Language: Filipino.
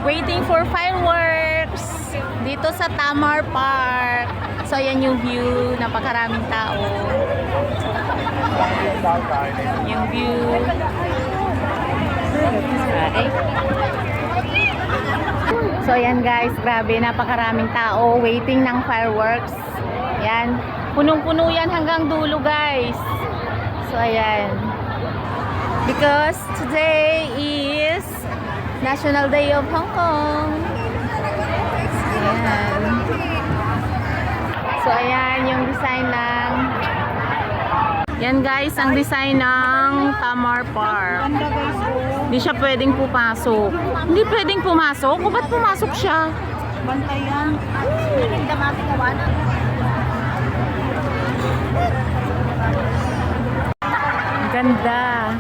waiting for fireworks dito sa Tamar Park. So ayan yung view, napakaraming tao. Yung view. Okay. So ayan guys, grabe, napakaraming tao waiting ng fireworks. Yan, punong-puno yan hanggang dulo guys. So ayan, because today is National Day of Hong Kong. Ayan. So ayan yung design ng, yan guys, ang design ng Tamar Park. Hindi siya pwedeng pumasok. Hindi pwedeng pumasok? O ba't pumasok siya? Bantayan. Ganda.